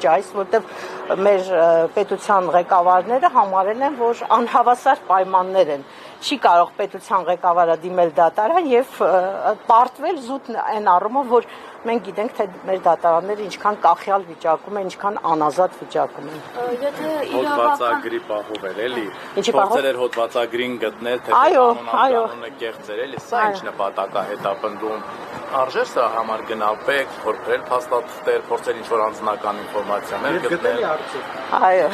Այս որտեղ մեր պետության ղեկավարները համարել են, որ անհավասար պայմաններ են։ Չի կարող պետության ղեկավարը դիմել դատարան եւ պարտվել զուտ այն առումով, որ մենք գիտենք, թե մեր դատարանները ինչքան կախյալ վիճակում են, ինչքան անազատ վիճակում են։ Եթե հոդվածագրի պահովել էլի, փորձել էր հոդվածագրին գտնել, թե կանոնը կեղծեր էլի, սա ինչ նպատակ է հետապնդում։ Արժե սա համար գնալ պեկ, փորձել փաստաթղթեր, փորձել ինչ-որ անձնական ինֆորմացիաներ գտնել։ Այո։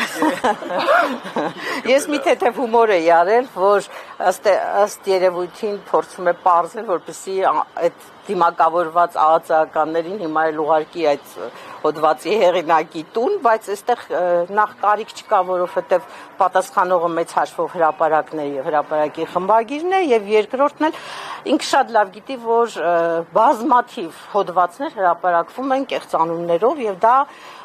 Ես մի թեթև հումոր էի արել, որ ըստ երևույթին փորձում է պարզել, որպեսզի այդ դիմակավորված ԱԱԾ-ականներին հիմա էլ ուղարկի այդ հոդվածի հեղինակի տուն, բայց այստեղ նախ կարիք չկա, որովհետև պատասխանողը մեծ հաշվով հրապարակն է եւ հրապարակի խմբագիրն է, եւ երկրորդն էլ ինքը շատ լավ գիտի, որ բազմաթիվ հոդվածներ հրապարակվում են կեղծանուններով եւ դա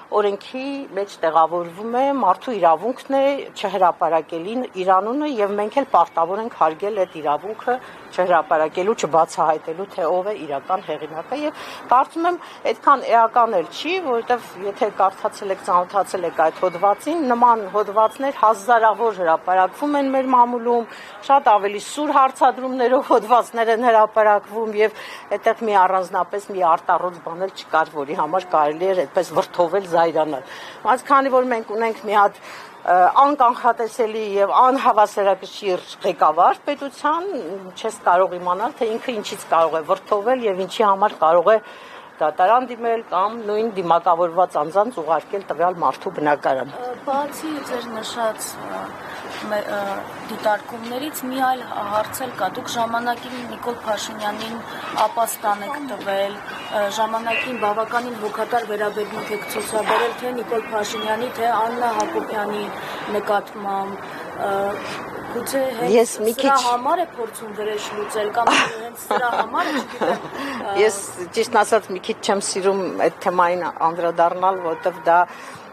օրենքի մեջ տեղավորվում է, մարդու իրավունքն է չհրապարակելի իր անունը եւ մենք էլ պարտավոր ենք հարգել այդ իրավունքը չհրապարակելու, չբացահայտելու, թե ով է իրական հեղինակը եւ կարծում եմ այդքան էական էլ չի, որովհետեւ եթե կարդացել եք, ծանոթացել եք այդ հոդվածին, նման հոդվածներ հազարավոր հրապարակվում են մեր մամուլում, շատ ավելի սուր հարցադրումներով հոդվածներ են հրապարակվում եւ այդտեղ մի առանձնապես մի արտառոց բան էլ չկար, որի համար կարելի էր այդպես վրթովել զայրանալ։ Բայց քանի որ մենք ունենք մի հատ անկանխատեսելի եւ անհավասարակշիռ ղեկավար պետության, չես կարող իմանալ, թե ինքը ինչից կարող է վրթովել եւ ինչի համար կարող է դատարան դիմել կամ նույն դիմակավորված անձանց ուղարկել տվյալ մարդու բնակարան։ Բացի ձեր նշած դիտարկումներից մի այլ հարց էլ կա։ Դուք ժամանակին Նիկոլ Փաշինյանին ապաստան եք տվել, ժամանակին բավականին հոգատար վերաբերմունք եք ցուցաբերել թե Նիկոլ Փաշինյանի, թե Աննա Հակոբյանի նկատմամբ։ Գուցե հենց սրա համար է փորձում վրեժ լուծել կամ հենց սրա համար է։ Ես ճիշտ ասած մի քիչ չեմ սիրում այդ թեմային անդրադառնալ, որովհետև դա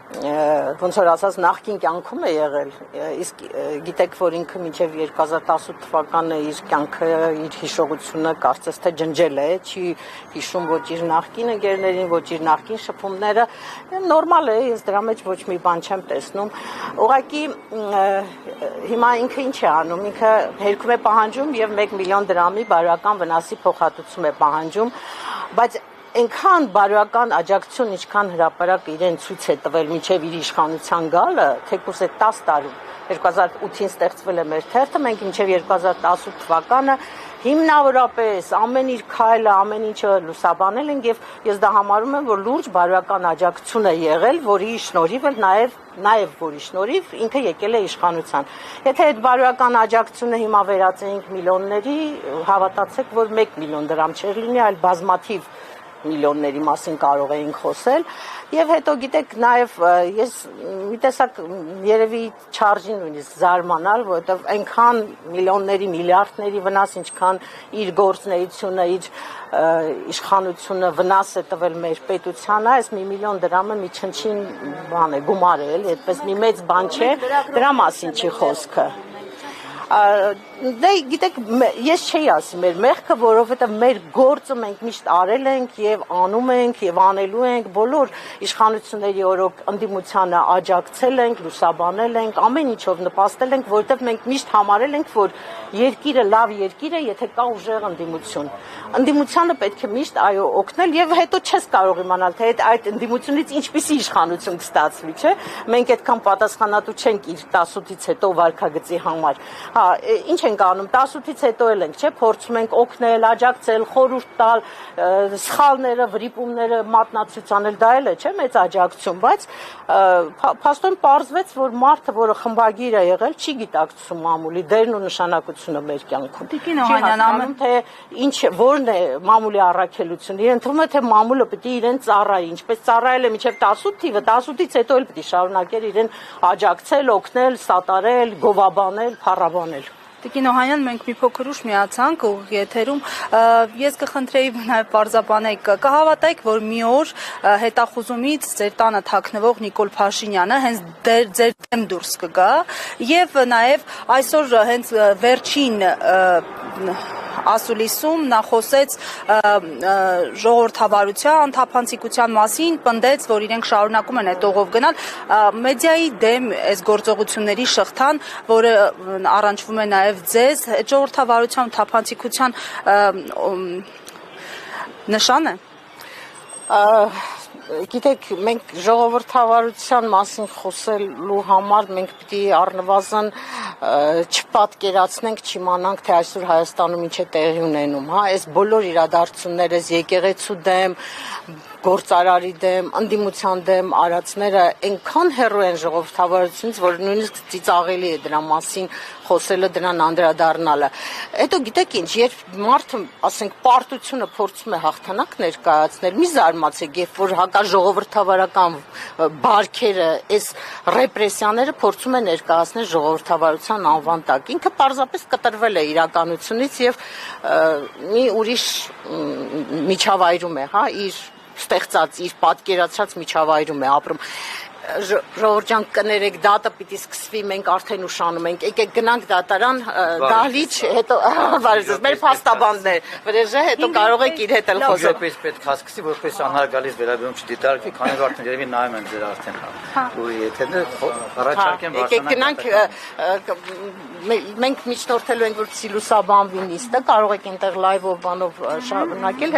ոնց որ ասած նախկին կյանքում է եղել, իսկ գիտեք, որ ինքը մինչև 2018 թվականը իր կյանքը, իր հիշողությունը կարծես թե ջնջել է, չի հիշում ոչ իր նախկին ընկերներին, ոչ իր նախկին շփումները, նորմալ է, ես դրա մեջ ոչ մի բան չեմ տեսնում։ Ուղղակի հիմա ինքը ինչ է անում, ինքը հերքում է պահանջում եւ 1 միլիոն դրամի բարոյական վնասի փոխհատուցում է պահանջում, բայց այնքան բարոյական աջակցություն, ինչքան հրապարակ իրեն ցույց է տվել մինչև իր իշխանության գալը, թեկուզ է 10 տարում, 2008-ին ստեղծվել է մեր թերթը, մենք մինչև 2018 թվականը հիմնավորապես ամեն իր քայլը, ամեն ինչը լուսաբանել ենք եւ ես դա համարում եմ, որ լուրջ բարոյական աջակցություն է եղել, որի շնորհիվ էլ նաեւ որի շնորհիվ ինքը եկել է իշխանության։ Եթե այդ բարոյական աջակցությունը հիմա վերածենք միլիոնների, հավատացեք, որ 1 միլիոն դրամ չէր լինի, այլ բազմաթիվ միլիոնների մասին կարող էինք խոսել եւ հետո գիտեք նաեւ ես մի տեսակ երևի չարժի նույնիսկ զարմանալ, որովհետեւ այնքան միլիոնների, միլիարդների վնաս, ինչքան իր գործունեությունը, իր իշխանությունը վնաս է տվել մեր պետությանը, այս 1 միլիոն դրամը մի չնչին բան է, գումար է, էլի, այդպես մի մեծ բան չէ, դրա մասին չի խոսքը։ Դե գիտեք, ես չէի ասի մեր մեղքը, որովհետև մեր գործը մենք միշտ արել ենք եւ անում ենք եւ անելու ենք, բոլոր իշխանությունների օրոք ընդդիմությանը աջակցել ենք, լուսաբանել ենք, ամեն ինչով նպաստել ենք, որովհետև մենք միշտ համարել ենք, որ երկիրը լավ երկիր է, եթե կա ուժեղ ընդդիմություն։ Ընդդիմությանը պետք է միշտ այո օգնել եւ հետո չես կարող իմանալ, թե այդ ընդդիմությունից ինչպիսի իշխանություն կստացվի, չէ՞։ Մենք այդքան պատասխանատու չենք իր 18-ից հետո վարքագծի համար։ Հա, ինչ ենք անում 18-ից հետո էլ ենք, չէ՞, փորձում ենք օգնել, աջակցել, խորհուրդ տալ, սխալները, վրիպումները մատնացույց անել, դա էլ է, չէ՞, մեծ աջակցություն, բայց փաստորեն պարզվեց, որ մարդը, որը խմբագիր է եղել, չի գիտակցում մամուլի դերն ու նշանակությունը մեր կյանքում։ Տիկին Օհանյան, թե ինչ որն է մամուլի առաքելությունը, իրեն թվում է, թե մամուլը պետք է իրեն ծառայի, ինչպես ծառայել է մինչև 18 թիվը, 18-ից հետո էլ պետք է շարունակել իրեն աջակցել, օգնել, սատարել, գովաբանել, փառաբանել։ Տիկին Օհանյան, մենք մի փոքր ուշ միացանք ուղիղ եթերում, ես կխնդրեի նաև պարզաբանեք, կհավատայիք, որ մի օր հետախուզումից ձեր տանը թաքնվող Նիկոլ Փաշինյանը հենց ձեր դեմ դուրս կգա եւ նաև այսօր հենց վերջին ասուլիսում նա խոսեց ժողովրդավարության, թափանցիկության մասին, պնդեց, որ իրենք շարունակում են այդ ուղով գնալ, մեդիայի դեմ այս գործողությունների շղթան, որը առնչվում է նաև ձեզ, ժողովրդավարության, թափանցիկության նշան է։ Գիտեք, մենք ժողովրդավարության մասին խոսելու համար մենք պիտի առնվազն չպատկերացնենք, չիմանանք, թե այսօր Հայաստանում ինչ է տեղի ունենում, հա, այս բոլոր իրադարձությունները, եկեղեցու դեմ, գործարարի դեմ, ընդդիմության դեմ արածները այնքան հեռու են ժողովրդավարությունից, որ նույնիսկ ծիծաղելի է դրա մասին խոսելը, դրան անդրադառնալը։ Հետո գիտեք ինչ, երբ մարդը, ասենք, պարտությունը փորձում է հաղթանակ ներկայացնել, մի զարմացեք, երբ որ հակաժողովրդավարական բարքերը, այս ռեպրեսիաները փորձում է ներկայացնել ժողովրդավարության անվան տակ։ Ինքը պարզապես կտրվել է իրականությունից եւ մի ուրիշ միջավայրում է, հա, իր ստեղծած, իր պատկերացած միջավայրում է ապրում։ Ժողովուրդ ջան, կներեք, դատը պիտի սկսվի, մենք արդեն ուշանում ենք, եկեք գնանք դատարան, դահլիճ, հետո մեր փաստաբաններ, վրեժը, հետո կարող եք իր հետ էլ խոսել։ Որպես պետք է սկսի, որպես անհարգալից վերաբերում չդիտարկվի, քանի որ արդեն երևի նայում են ձեր արդեն։ Ու եթե առաջարկեմ եկեք գնանք, մենք միջնորդելու ենք, որ լուսաբանվի նիստը, կարող եք այնտեղ լայվով բանով շարունակել։